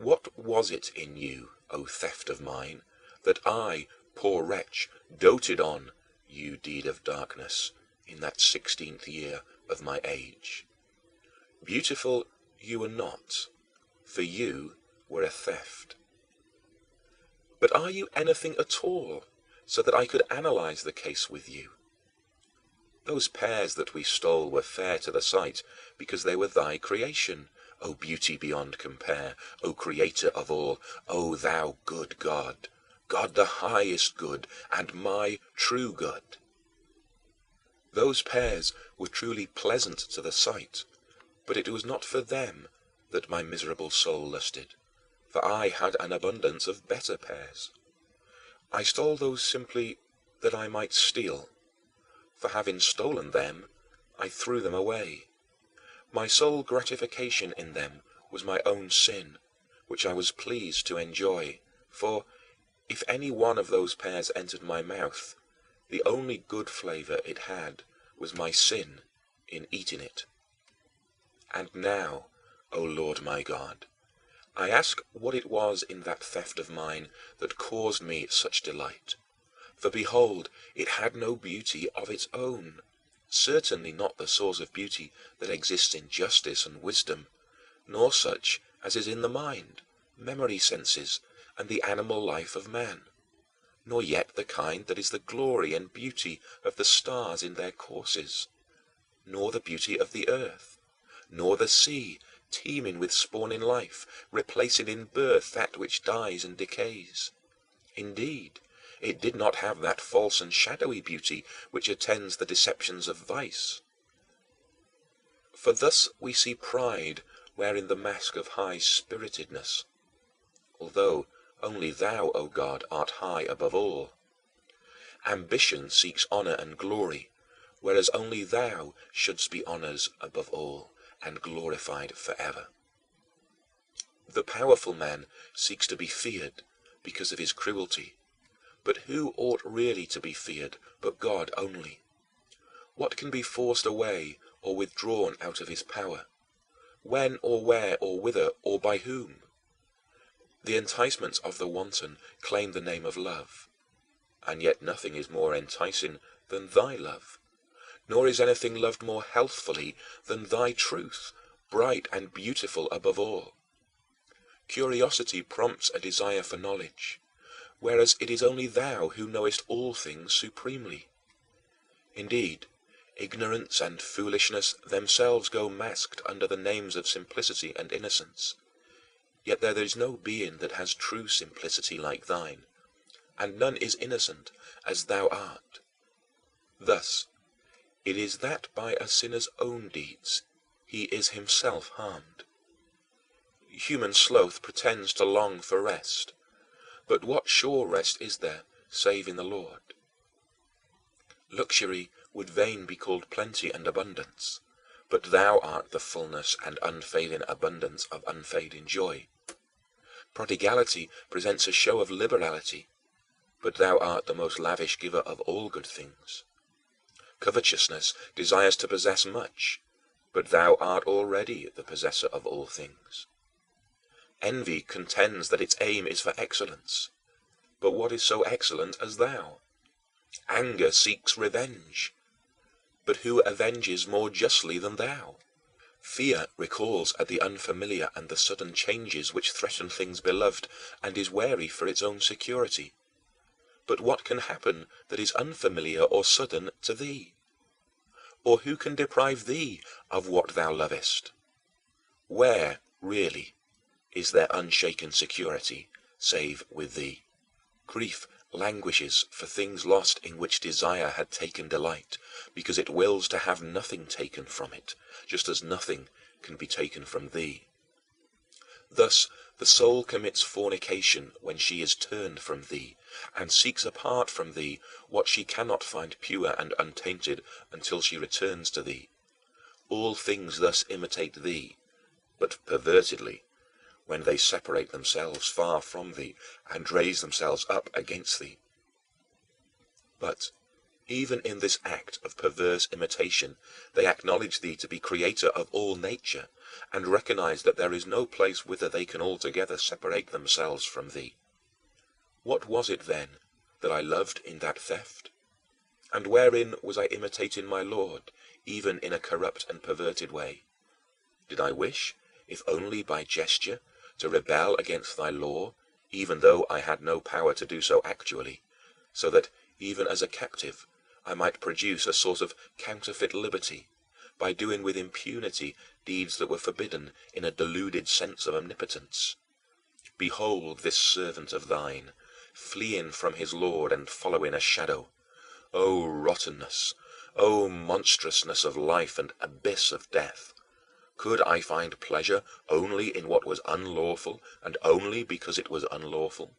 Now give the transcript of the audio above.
What was it in you, O theft of mine, that I, poor wretch, doted on, you deed of darkness, in that 16th year of my age? Beautiful you were not, for you were a theft. But are you anything at all, so that I could analyze the case with you? Those pears that we stole were fair to the sight, because they were thy creation, O beauty beyond compare, O creator of all, O thou good God, God the highest good, and my true good. Those pears were truly pleasant to the sight, but it was not for them that my miserable soul lusted, for I had an abundance of better pears. I stole those simply that I might steal. For having stolen them, I threw them away. My sole gratification in them was my own sin, which I was pleased to enjoy, for if any one of those pears entered my mouth, the only good flavor it had was my sin in eating it. And now, O Lord my God, I ask what it was in that theft of mine that caused me such delight. For behold, it had no beauty of its own, certainly not the source of beauty that exists in justice and wisdom, nor such as is in the mind, memory senses, and the animal life of man, nor yet the kind that is the glory and beauty of the stars in their courses, nor the beauty of the earth, nor the sea, teeming with spawning life, replacing in birth that which dies and decays. Indeed, it did not have that false and shadowy beauty which attends the deceptions of vice. For thus we see pride wearing the mask of high-spiritedness, although only thou, O God, art high above all. Ambition seeks honor and glory, whereas only thou shouldst be honored above all and glorified forever. The powerful man seeks to be feared because of his cruelty, but who ought really to be feared but God only? What can be forced away or withdrawn out of his power? When or where or whither or by whom? The enticements of the wanton claim the name of love, and yet nothing is more enticing than thy love, nor is anything loved more healthfully than thy truth, bright and beautiful above all. Curiosity prompts a desire for knowledge, whereas it is only thou who knowest all things supremely. Indeed, ignorance and foolishness themselves go masked under the names of simplicity and innocence, yet there is no being that has true simplicity like thine, and none is innocent as thou art. Thus, it is that by a sinner's own deeds he is himself harmed. Human sloth pretends to long for rest, but what sure rest is there save in the Lord? Luxury would fain be called plenty and abundance, but thou art the fullness and unfailing abundance of unfading joy. Prodigality presents a show of liberality, but thou art the most lavish giver of all good things. Covetousness desires to possess much, but thou art already the possessor of all things. Envy contends that its aim is for excellence, but what is so excellent as thou? Anger seeks revenge, but who avenges more justly than thou? Fear recoils at the unfamiliar and the sudden changes which threaten things beloved, and is wary for its own security. But what can happen that is unfamiliar or sudden to thee? Or who can deprive thee of what thou lovest? Where, really, is there unshaken security, save with thee? Grief languishes for things lost in which desire had taken delight, because it wills to have nothing taken from it, just as nothing can be taken from thee. Thus the soul commits fornication when she is turned from thee, and seeks apart from thee what she cannot find pure and untainted until she returns to thee. All things thus imitate thee, but pervertedly, when they separate themselves far from thee and raise themselves up against thee. But even in this act of perverse imitation they acknowledge thee to be creator of all nature, and recognize that there is no place whither they can altogether separate themselves from thee. What was it, then, that I loved in that theft? And wherein was I imitating my Lord, even in a corrupt and perverted way? Did I wish, if only by gesture, to rebel against thy law, even though I had no power to do so actually, so that, even as a captive, I might produce a sort of counterfeit liberty, by doing with impunity deeds that were forbidden in a deluded sense of omnipotence? Behold this servant of thine, fleeing from his Lord and following a shadow. O rottenness, O monstrousness of life and abyss of death! Could I find pleasure only in what was unlawful, and only because it was unlawful?